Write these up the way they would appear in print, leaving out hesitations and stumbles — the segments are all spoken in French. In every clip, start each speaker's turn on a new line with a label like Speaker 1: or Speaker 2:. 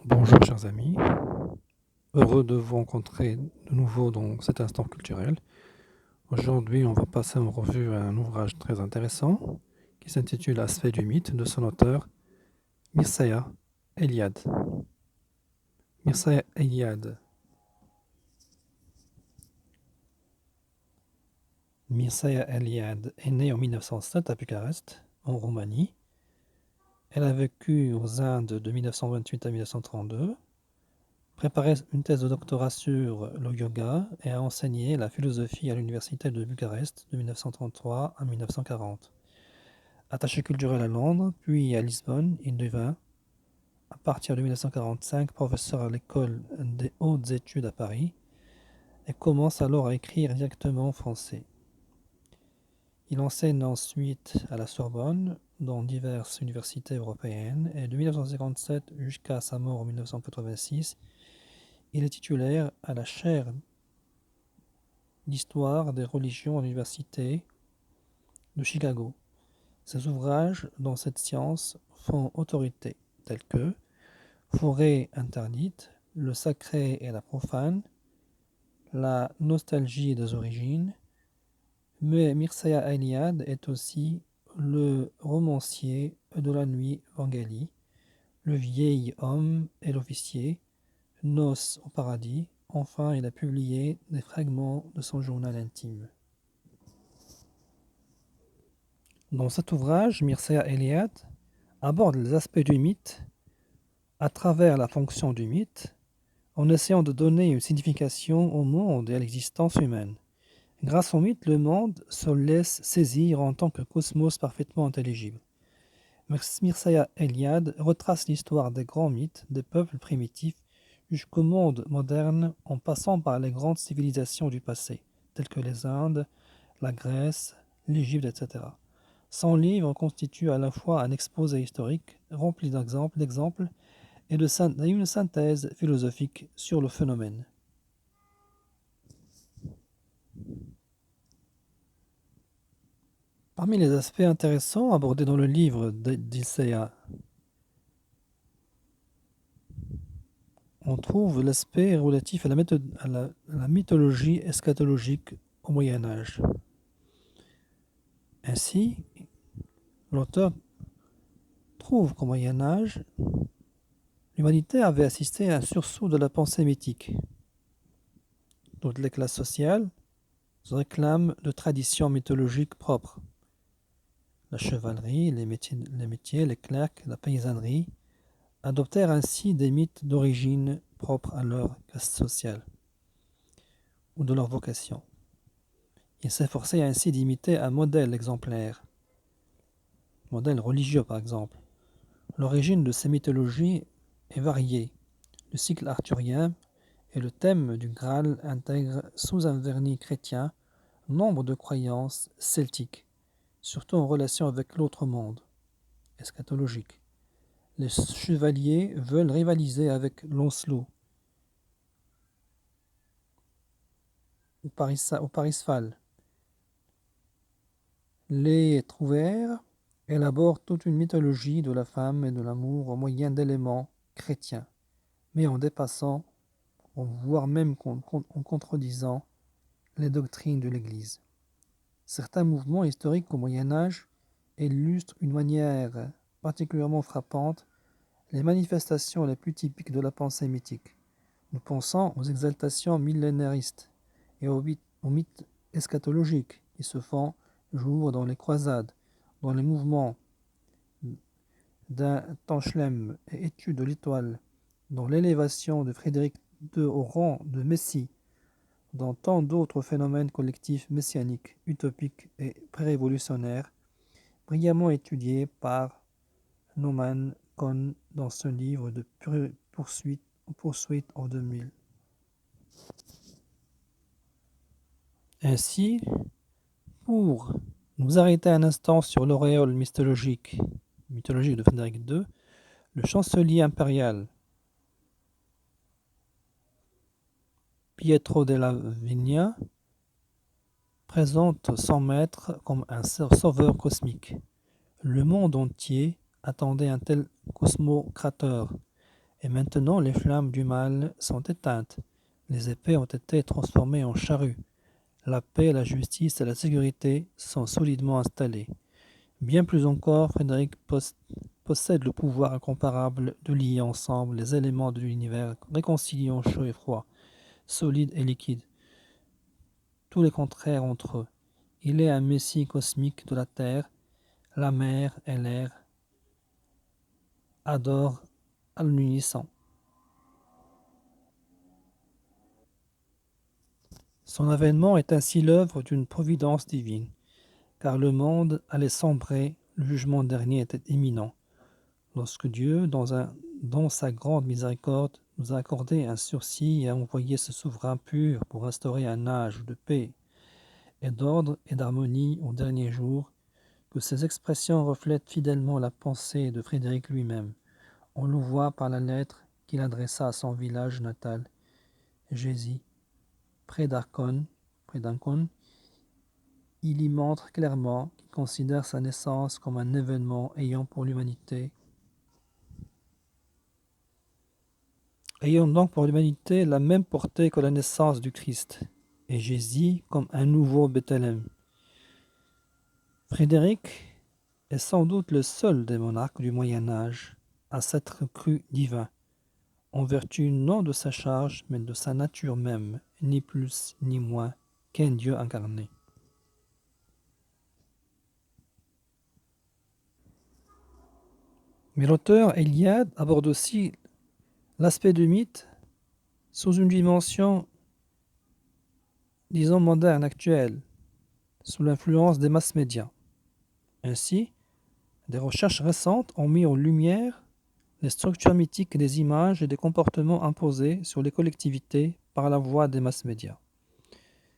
Speaker 1: Bonjour chers amis, heureux de vous rencontrer de nouveau dans cet instant culturel. Aujourd'hui on va passer en revue un ouvrage très intéressant qui s'intitule Aspect du mythe de son auteur Mircea Eliade. Mircea Eliade. Mircea Eliade est née en 1907 à Bucarest, en Roumanie. Elle a vécu aux Indes de 1928 à 1932. Préparé une thèse de doctorat sur le yoga et a enseigné la philosophie à l'université de Bucarest de 1933 à 1940. Attaché culturel à Londres, puis à Lisbonne, il devint, à partir de 1945, professeur à l'école des hautes études à Paris et commence alors à écrire directement en français. Il enseigne ensuite à la Sorbonne, dans diverses universités européennes, et de 1957 jusqu'à sa mort en 1986, il est titulaire à la chaire d'histoire des religions à l'université de Chicago. Ses ouvrages dans cette science font autorité, tels que Forêt interdite, Le sacré et la profane, La nostalgie des origines, mais Mircea Eliade est aussi le romancier de la nuit Vangali, Le vieil homme et l'officier, Noces au paradis. Enfin, il a publié des fragments de son journal intime. Dans cet ouvrage, Mircea Eliade aborde les aspects du mythe à travers la fonction du mythe, en essayant de donner une signification au monde et à l'existence humaine. Grâce au mythe, le monde se laisse saisir en tant que cosmos parfaitement intelligible. Mircea Eliade retrace l'histoire des grands mythes des peuples primitifs jusqu'au monde moderne en passant par les grandes civilisations du passé, telles que les Indes, la Grèce, l'Égypte, etc. Son livre constitue à la fois un exposé historique rempli d'exemples et une synthèse philosophique sur le phénomène. Parmi les aspects intéressants abordés dans le livre d'Ilcea, on trouve l'aspect relatif à la mythologie eschatologique au Moyen Âge. Ainsi, l'auteur trouve qu'au Moyen Âge, l'humanité avait assisté à un sursaut de la pensée mythique. Toutes les classes sociales réclament de traditions mythologiques propres. La chevalerie, les métiers, les clercs, la paysannerie adoptèrent ainsi des mythes d'origine propres à leur caste sociale ou de leur vocation. Ils s'efforçaient ainsi d'imiter un modèle exemplaire, modèle religieux par exemple. L'origine de ces mythologies est variée. Le cycle arthurien et le thème du Graal intègrent sous un vernis chrétien nombre de croyances celtiques, surtout en relation avec l'autre monde, eschatologique. Les chevaliers veulent rivaliser avec Lancelot ou Parisfal. Les trouvères élaborent toute une mythologie de la femme et de l'amour au moyen d'éléments chrétiens, mais en dépassant, voire même en contredisant, les doctrines de l'Église. Certains mouvements historiques au Moyen Âge illustrent d'une manière particulièrement frappante les manifestations les plus typiques de la pensée mythique. Nous pensons aux exaltations millénaristes et aux mythes eschatologiques qui se font jour dans les croisades, dans les mouvements d'un Tanchelem et étude de l'étoile, dans l'élévation de Frédéric II au rang de Messie, dans tant d'autres phénomènes collectifs messianiques, utopiques et pré-révolutionnaires, brillamment étudiés par Naumann Cohn dans ce livre de Poursuite en 2000. Ainsi, pour nous arrêter un instant sur l'auréole mythologique de Frédéric II, le chancelier impérial Pietro della Vigna présente son maître comme un sauveur cosmique. Le monde entier attendait un tel cosmocrateur, Et maintenant les flammes du mal sont éteintes. Les épées ont été transformées en charrues. La paix, la justice et la sécurité sont solidement installées. Bien plus encore, Frédéric possède le pouvoir incomparable de lier ensemble les éléments de l'univers, réconciliant chaud et froid, solide et liquide, tous les contraires entre eux. Il est un messie cosmique de la terre, la mer et l'air adorent à l'unisson. Son avènement est ainsi l'œuvre d'une providence divine, car le monde allait sombrer, le jugement dernier était imminent. Lorsque Dieu, dans sa grande miséricorde, nous a accordé un sursis et a envoyé ce souverain pur pour instaurer un âge de paix et d'ordre et d'harmonie au dernier jour, que ces expressions reflètent fidèlement la pensée de Frédéric lui-même. On le voit par la lettre qu'il adressa à son village natal, Jesi, près d'Ancône. Il y montre clairement qu'il considère sa naissance comme un événement ayant donc pour l'humanité la même portée que la naissance du Christ, et Jésus comme un nouveau Bethléem. Frédéric est sans doute le seul des monarques du Moyen Âge à s'être cru divin, en vertu non de sa charge, mais de sa nature même, ni plus ni moins qu'un Dieu incarné. Mais l'auteur Eliade aborde aussi l'aspect du mythe sous une dimension, disons, moderne, actuelle, sous l'influence des mass médias. Ainsi, des recherches récentes ont mis en lumière les structures mythiques des images et des comportements imposés sur les collectivités par la voie des mass médias.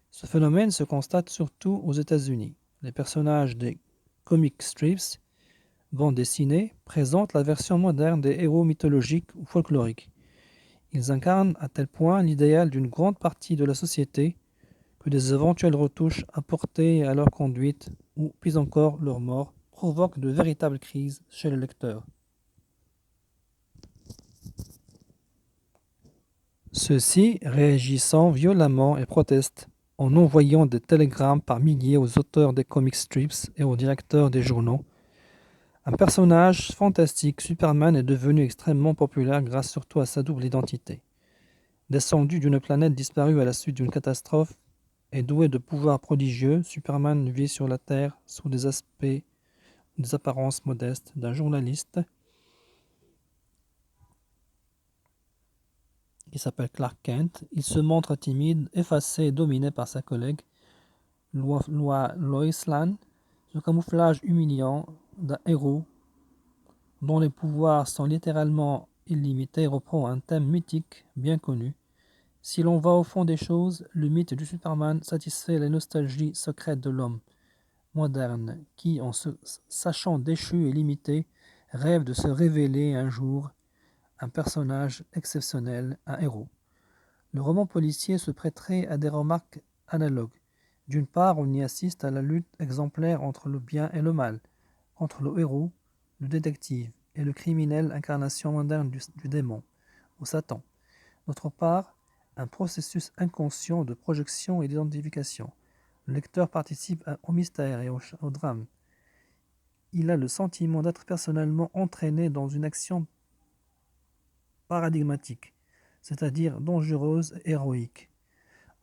Speaker 1: Ce phénomène se constate surtout aux États-Unis. Les personnages des comic strips, bandes dessinées, présentent la version moderne des héros mythologiques ou folkloriques. Ils incarnent à tel point l'idéal d'une grande partie de la société que des éventuelles retouches apportées à leur conduite ou, pis encore, leur mort, provoquent de véritables crises chez le lecteur. Ceux-ci réagissant violemment et protestent en envoyant des télégrammes par milliers aux auteurs des comic strips et aux directeurs des journaux. Un personnage fantastique, Superman, est devenu extrêmement populaire grâce surtout à sa double identité. Descendu d'une planète disparue à la suite d'une catastrophe et doué de pouvoirs prodigieux, Superman vit sur la Terre sous des apparences modestes d'un journaliste qui s'appelle Clark Kent. Il se montre timide, effacé et dominé par sa collègue Lois Lane, ce camouflage humiliant d'un héros dont les pouvoirs sont littéralement illimités reprend un thème mythique bien connu. Si l'on va au fond des choses, le mythe du Superman satisfait les nostalgies secrètes de l'homme moderne qui, en se sachant déchu et limité, rêve de se révéler un jour un personnage exceptionnel, un héros. Le roman policier se prêterait à des remarques analogues. D'une part, on y assiste à la lutte exemplaire entre le bien et le mal, entre le héros, le détective, et le criminel, incarnation moderne du démon, ou Satan. D'autre part, un processus inconscient de projection et d'identification. Le lecteur participe au mystère et au drame. Il a le sentiment d'être personnellement entraîné dans une action paradigmatique, c'est-à-dire dangereuse et héroïque.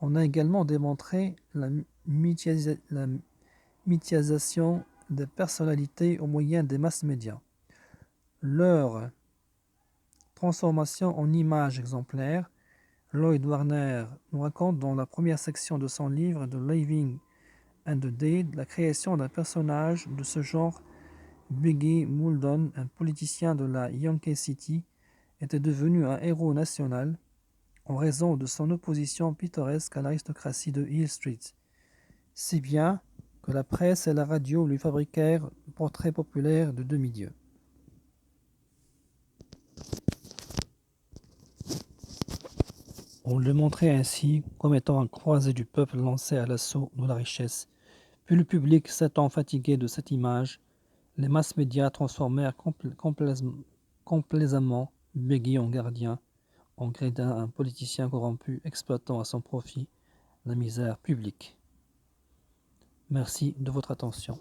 Speaker 1: On a également démontré la mythialisation des personnalités au moyen des mass médias. Leur transformation en images exemplaires. Lloyd Warner nous raconte dans la première section de son livre The Living and the Dead la création d'un personnage de ce genre. Biggie Muldoon, un politicien de la Yankee City, était devenu un héros national en raison de son opposition pittoresque à l'aristocratie de Hill Street, si bien que la presse et la radio lui fabriquèrent le portrait populaire de demi-dieu. On le montrait ainsi comme étant un croisé du peuple lancé à l'assaut de la richesse. Puis le public s'étant fatigué de cette image, les mass médias transformèrent complaisamment Bégui en gardien, en grédin un politicien corrompu exploitant à son profit la misère publique. Merci de votre attention.